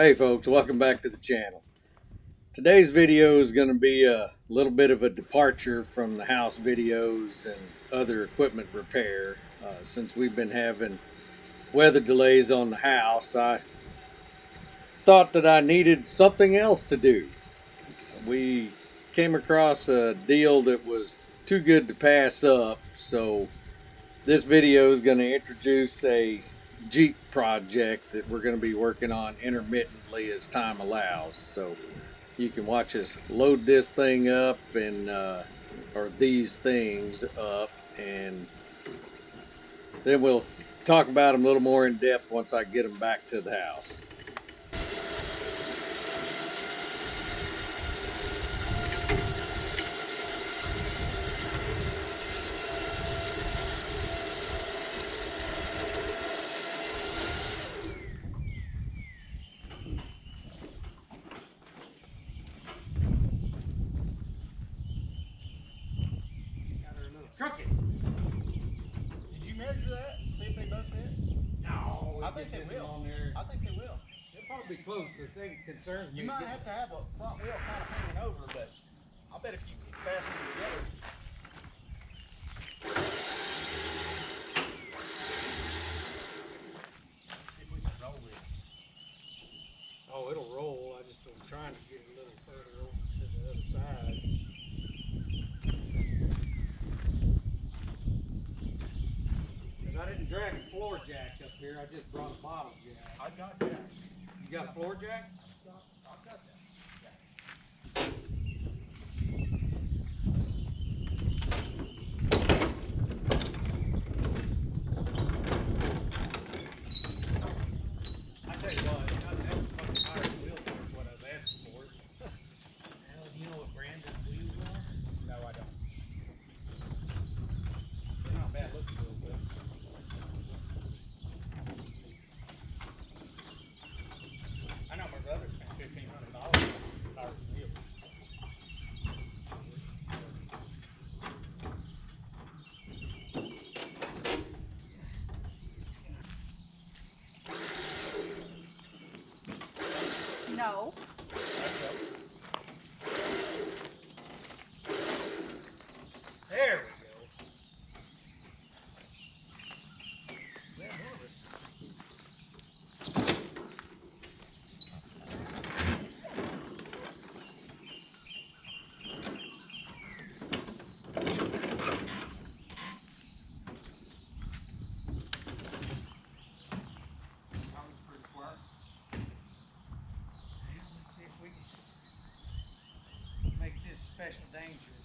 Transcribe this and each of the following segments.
Hey folks, welcome back to the channel. Today's video is going to be a little bit of a departure from the house videos and other equipment repair. Since we've been having weather delays on the house, I thought that I needed something else to do. We came across a deal that was too good to pass up, so this video is going to introduce a Jeep project that we're going to be working on intermittently as time allows. So you can watch us load this thing up and or these things up, and then we'll talk about them a little more in depth once I get them back to the house. Crooked. Did you measure that? See if they both fit? No, I think they will. On there. I think they will. They'll probably be close. The thing concerns me. You might have to have a front wheel kind of hanging over, but I'll bet if you fasten them together. See if we can roll this. Oh, it'll roll. I just am trying to get a little further over to the other side. I didn't drag a floor jack up here, I just brought a bottom jack. I got that. You got a floor jack? I've got that. I tell you what, that was fucking higher wheel for what I was asking for. Hell, do you know what brand of wheels are? No, I don't. They're not bad looking wheels, but I know my brother spent $1,500 on tires and wheels. No. There we go. They're nervous. Let's see if we can make this special dangerous.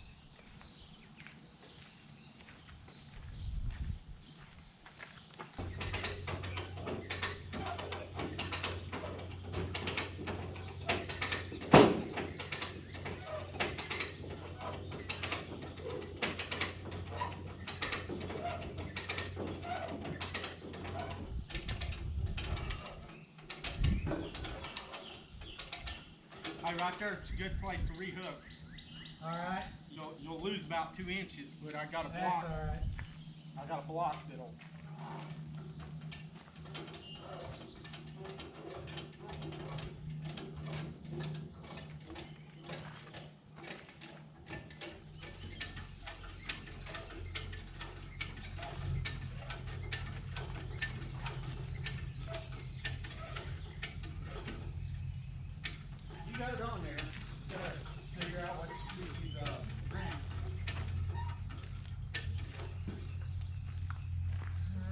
Hey, right there, it's a good place to rehook. Alright, You'll lose about 2 inches, but I got a that's block. alright. I got a block that'll. You got it on there. You gotta figure out what to do with these rings.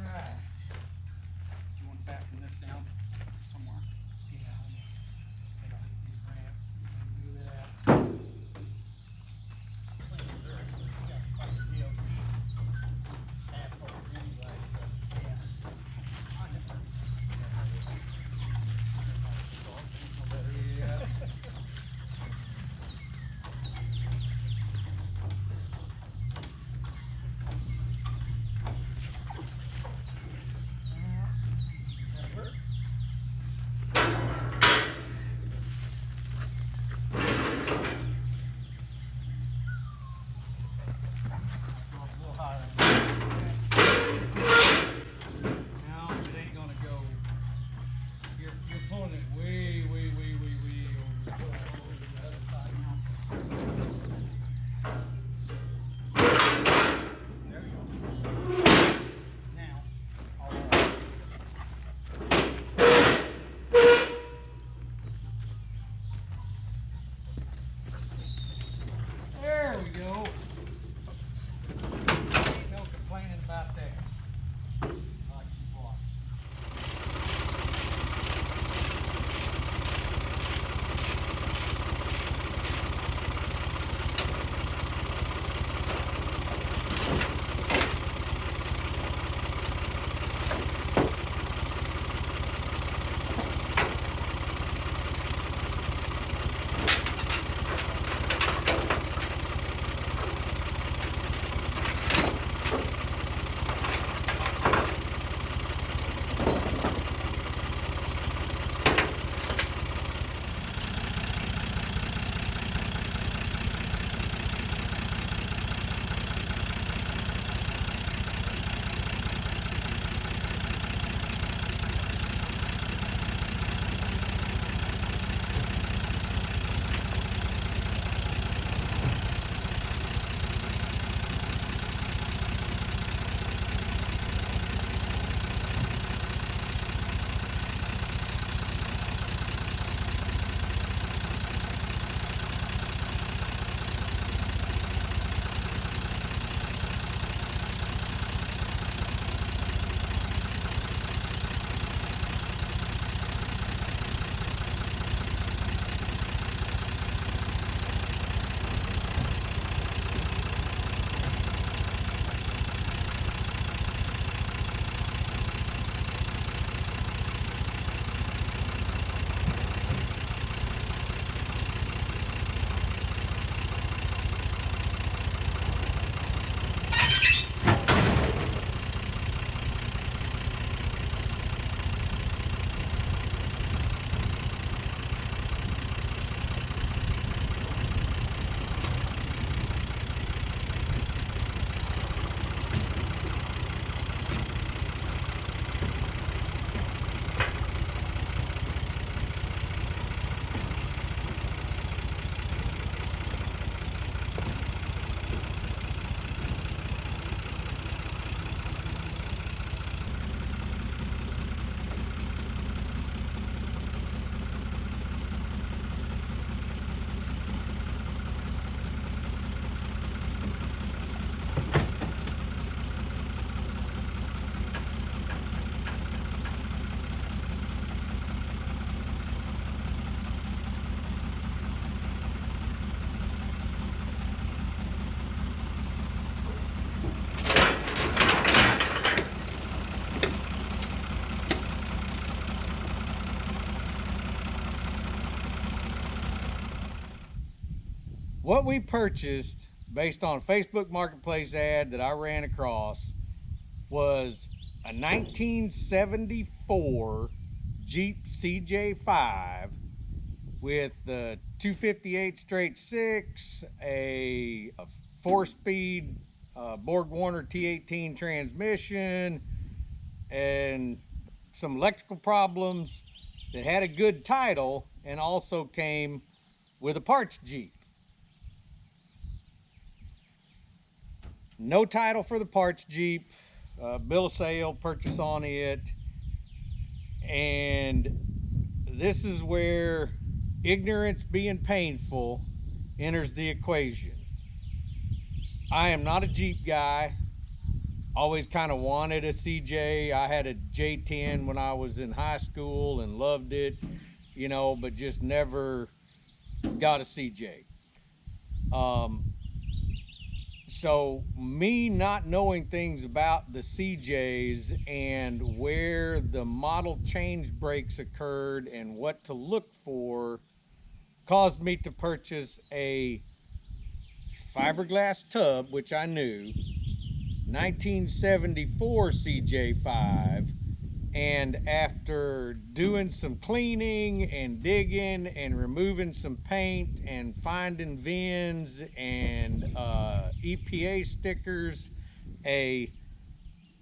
Alright. You want to fasten this down somewhere? Yeah, I don't hit these ramps. Do that. What we purchased based on a Facebook Marketplace ad that I ran across was a 1974 Jeep CJ5 with the 258 straight six, a 4-speed Borg Warner T18 transmission, and some electrical problems, that had a good title and also came with a parts Jeep. No title for the parts Jeep, bill of sale, purchase on it, and this is where ignorance being painful enters the equation. I am not a Jeep guy. Always kind of wanted a CJ. I had a J10 when I was in high school and loved it, you know, but just never got a CJ. So me not knowing things about the CJs and where the model change breaks occurred and what to look for caused me to purchase a fiberglass tub, which I knew, 1974 CJ5, and after doing some cleaning and digging and removing some paint and finding VINs and EPA stickers, a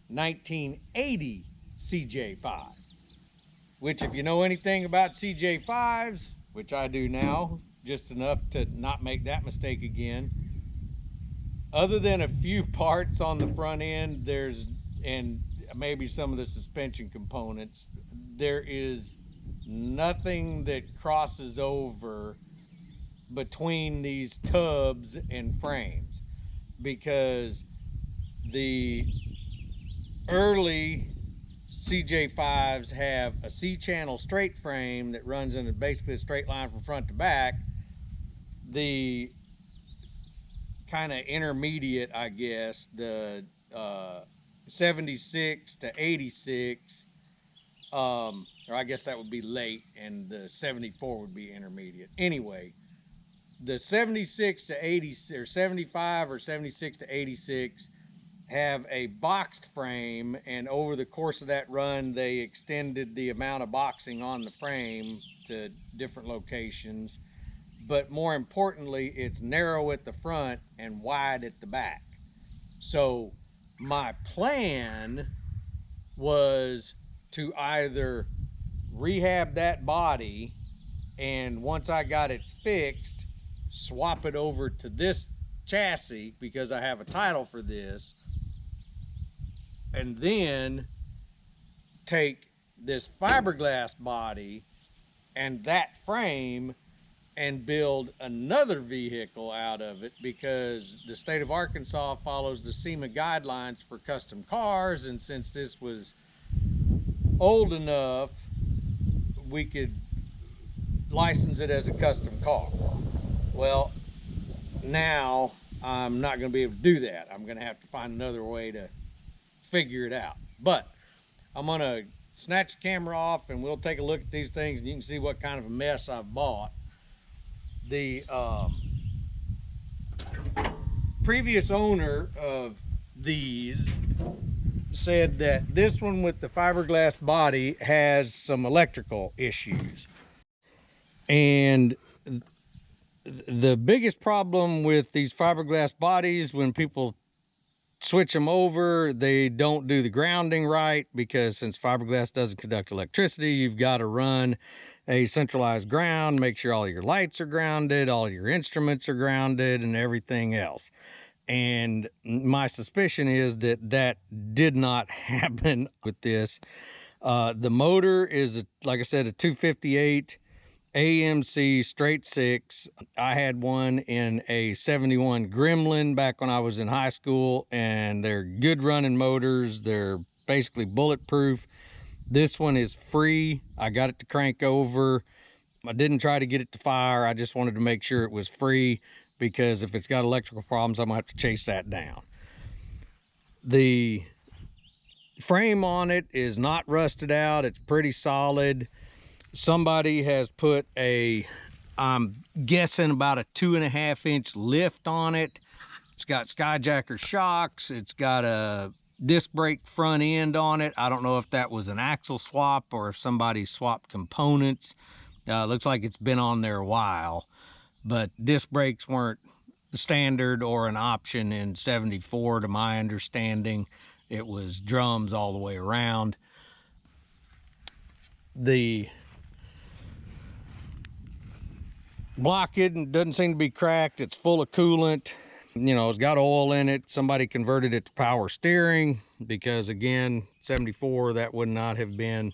1980 CJ5, which, if you know anything about CJ5s, which I do now, just enough to not make that mistake again, other than a few parts on the front end, and maybe some of the suspension components, there is nothing that crosses over between these tubs and frames, because the early CJ5s have a C-channel straight frame that runs in basically a straight line from front to back. The kind of intermediate, I guess, the 76 to 86, or I guess that would be late, and the 74 would be intermediate. Anyway, the 76 to 80, or 75 or 76 to 86 have a boxed frame, and over the course of that run they extended the amount of boxing on the frame to different locations, but more importantly, it's narrow at the front and wide at the back. So my plan was to either rehab that body, and once I got it fixed, swap it over to this chassis because I have a title for this, and then take this fiberglass body and that frame and build another vehicle out of it, because the state of Arkansas follows the SEMA guidelines for custom cars, and since this was old enough, we could license it as a custom car. Well, now I'm not going to be able to do that. I'm going to have to find another way to figure it out. But I'm going to snatch the camera off and we'll take a look at these things, and you can see what kind of a mess I've bought. The previous owner of these said that this one with the fiberglass body has some electrical issues, and the biggest problem with these fiberglass bodies, when people switch them over, they don't do the grounding right, because since fiberglass doesn't conduct electricity, you've got to run a centralized ground, make sure all your lights are grounded, all your instruments are grounded, and everything else. And my suspicion is that that did not happen with this. The motor is, like I said, a 258 AMC straight six. I had one in a 71 Gremlin back when I was in high school, and they're good running motors. They're basically bulletproof. This one is free. I got it to crank over. I didn't try to get it to fire. I just wanted to make sure it was free, because if it's got electrical problems, I'm gonna have to chase that down. The frame on it is not rusted out. It's pretty solid. Somebody has put a I'm guessing about a 2.5-inch lift on it. It's got skyjacker shocks. It's got a disc brake front end on it. I don't know if that was an axle swap or if somebody swapped components. Looks like it's been on there a while, but disc brakes weren't standard or an option in 74 to my understanding. It was drums all the way around. The block doesn't seem to be cracked. It's full of coolant. You know, it's got oil in it. Somebody converted it to power steering because, again, 74, that would not have been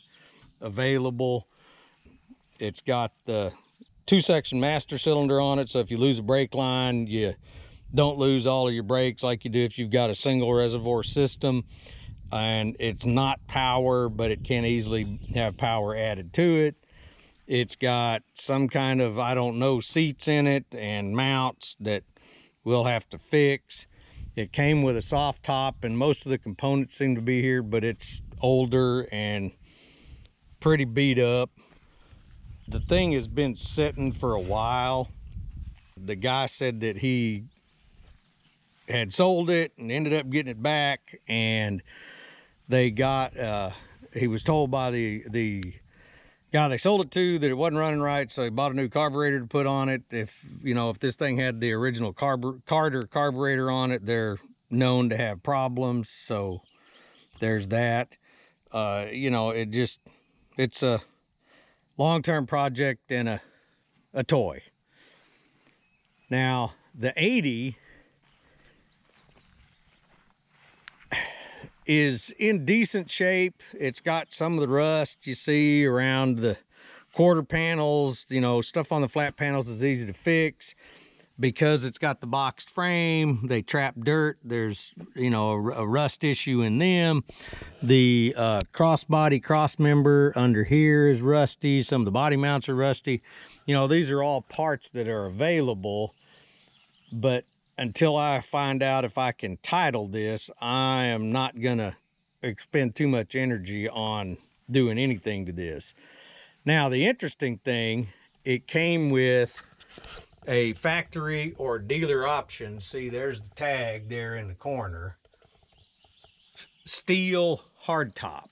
available. It's got the 2-section master cylinder on it, so if you lose a brake line, you don't lose all of your brakes like you do if you've got a single reservoir system. And it's not power, but it can easily have power added to it. It's got some kind of, I don't know, seats in it and mounts that we'll have to fix. It came with a soft top, and most of the components seem to be here, but it's older and pretty beat up. The thing has been sitting for a while. The guy said that he had sold it and ended up getting it back, and they got he was told by the guy they sold it to that it wasn't running right, so he bought a new carburetor to put on it. If you know, if this thing had the original Carter carburetor on it, they're known to have problems, so there's that. You know, it's a long-term project and a toy. Now the 80 is in decent shape. It's got some of the rust you see around the quarter panels. You know, stuff on the flat panels is easy to fix because it's got the boxed frame. They trap dirt. There's, you know, a rust issue in them. The crossbody cross member under here is rusty. Some of the body mounts are rusty. You know, these are all parts that are available, but until I find out if I can title this, I am not gonna expend too much energy on doing anything to this. Now, the interesting thing, it came with a factory or dealer option. See, there's the tag there in the corner. Steel hardtop.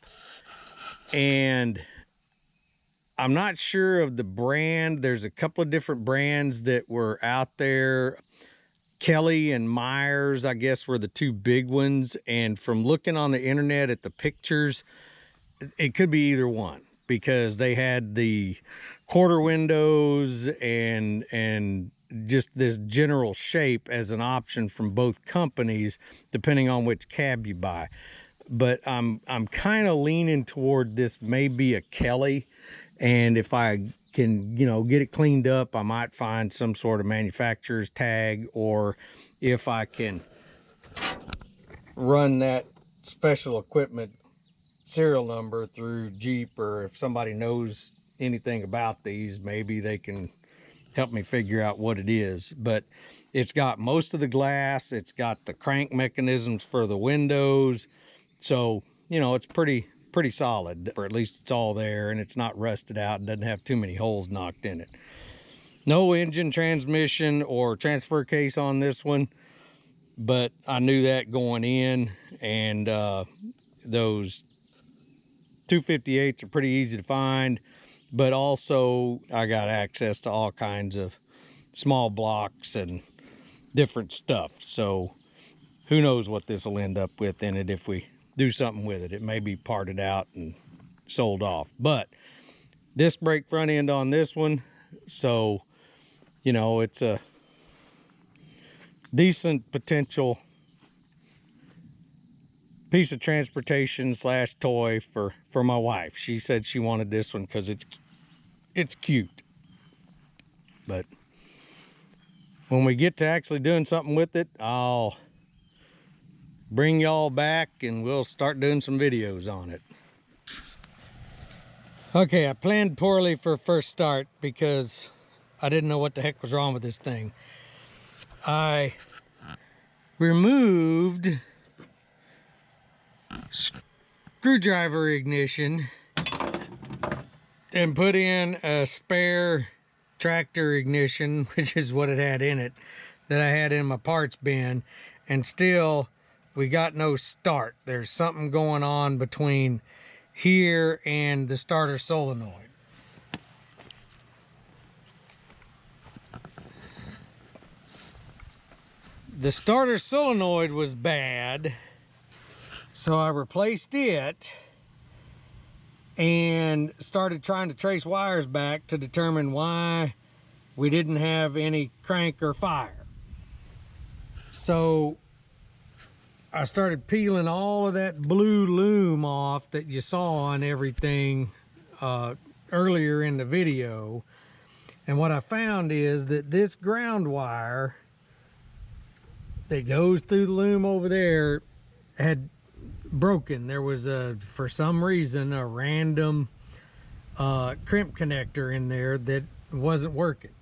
And I'm not sure of the brand. There's a couple of different brands that were out there. Kelly and Myers, I guess, were the two big ones. And from looking on the internet at the pictures, it could be either one because they had the quarter windows and just this general shape as an option from both companies, depending on which cab you buy. But I'm kind of leaning toward this may be a Kelly, and if I can, you know, get it cleaned up, I might find some sort of manufacturer's tag, or if I can run that special equipment serial number through Jeep, or if somebody knows anything about these, maybe they can help me figure out what it is. But it's got most of the glass, it's got the crank mechanisms for the windows, so you know, it's pretty solid, or at least it's all there, and it's not rusted out and doesn't have too many holes knocked in it. No engine, transmission, or transfer case on this one, but I knew that going in. And those 258s are pretty easy to find, but also I got access to all kinds of small blocks and different stuff, so who knows what this will end up with in it. If we do something with it, it may be parted out and sold off. But disc brake front end on this one, so you know, it's a decent potential piece of transportation slash toy for my wife. She said she wanted this one because it's cute. But when we get to actually doing something with it, I'll bring y'all back and we'll start doing some videos on it. Okay, I planned poorly for first start because I didn't know what the heck was wrong with this thing. I removed screwdriver ignition and put in a spare tractor ignition, which is what it had in it, that I had in my parts bin, and still we got no start. There's something going on between here and the starter solenoid. The starter solenoid was bad, so I replaced it and started trying to trace wires back to determine why we didn't have any crank or fire. So I started peeling all of that blue loom off that you saw on everything earlier in the video. And what I found is that this ground wire that goes through the loom over there had broken. There was for some reason, a random crimp connector in there that wasn't working.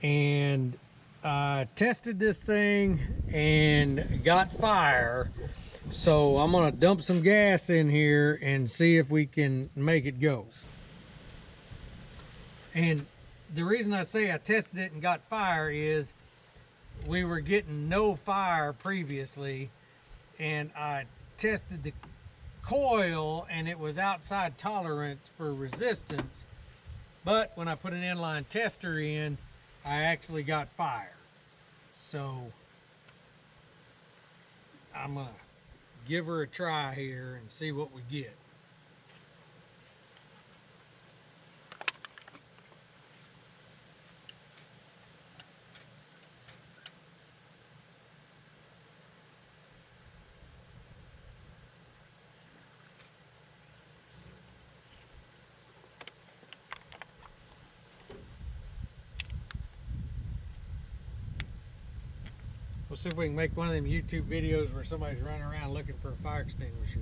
And I tested this thing and got fire. So I'm gonna dump some gas in here and see if we can make it go. And the reason I say I tested it and got fire is we were getting no fire previously, and I tested the coil and it was outside tolerance for resistance, but when I put an inline tester in, I actually got fire. So I'm gonna give her a try here and see what we get. We'll see if we can make one of them YouTube videos where somebody's running around looking for a fire extinguisher.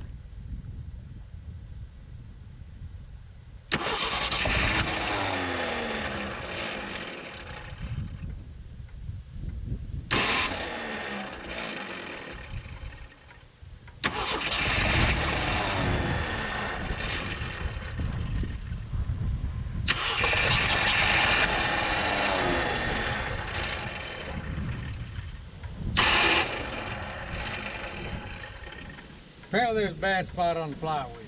Apparently there's a bad spot on the flywheel.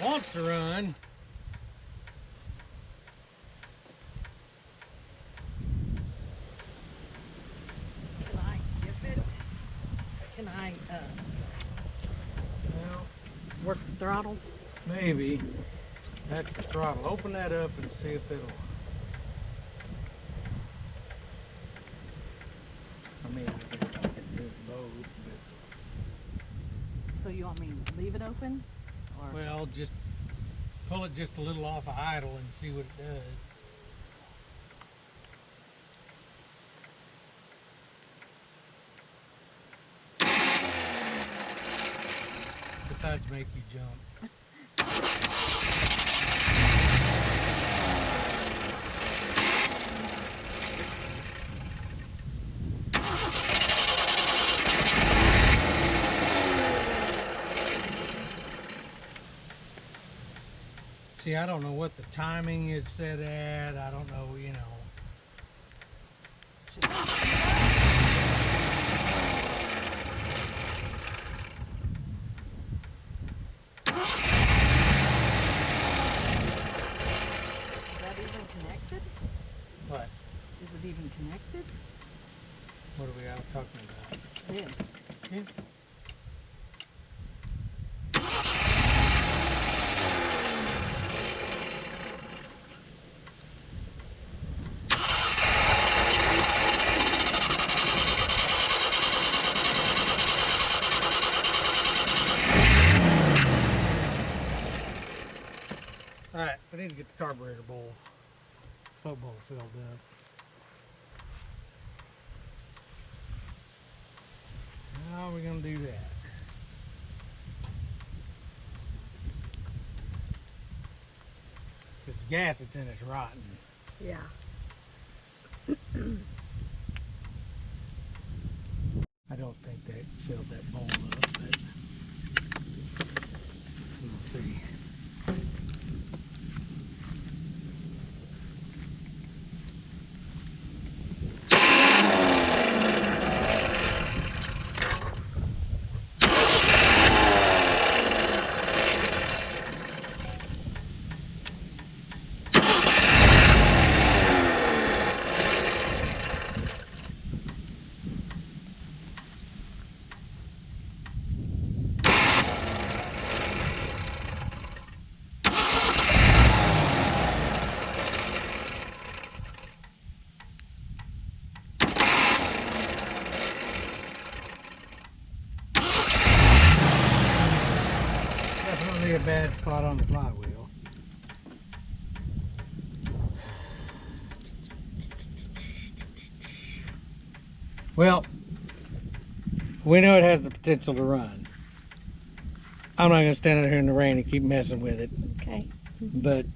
Wants to run. Can I give it? Can I Well, work the throttle? maybe. That's the throttle. Open that up and see if it'll. I mean, I guess I can do both, but. So you want me to leave it open? Or Well, just pull it just a little off of idle and see what it does. Besides make you jump. See, I don't know what the timing is set at. I don't know, you know. it even connected? What are we out talking about? This. Yeah. All right, we need to get the carburetor bowl, float bowl filled up. How are we gonna do that? Because the gas that's in it's rotten. Yeah. I don't think they filled that bowl up, but we'll see. Definitely a bad spot on the flywheel. Well, we know it has the potential to run. I'm not gonna stand out here in the rain and keep messing with it. Okay. But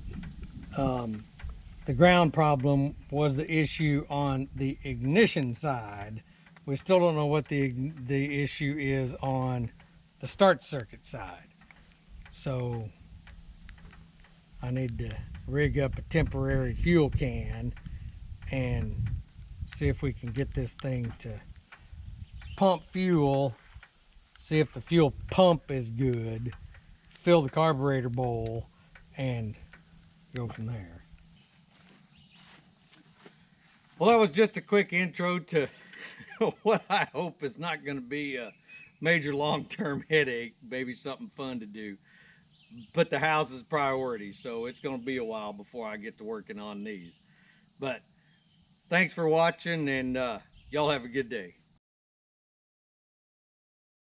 the ground problem was the issue on the ignition side. We still don't know what the issue is on the start circuit side. So I need to rig up a temporary fuel can and see if we can get this thing to pump fuel, see if the fuel pump is good, fill the carburetor bowl, and go from there. Well, that was just a quick intro to what I hope is not going to be a major long-term headache, maybe something fun to do. But the house is priority, so it's going to be a while before I get to working on these. But thanks for watching, and y'all have a good day.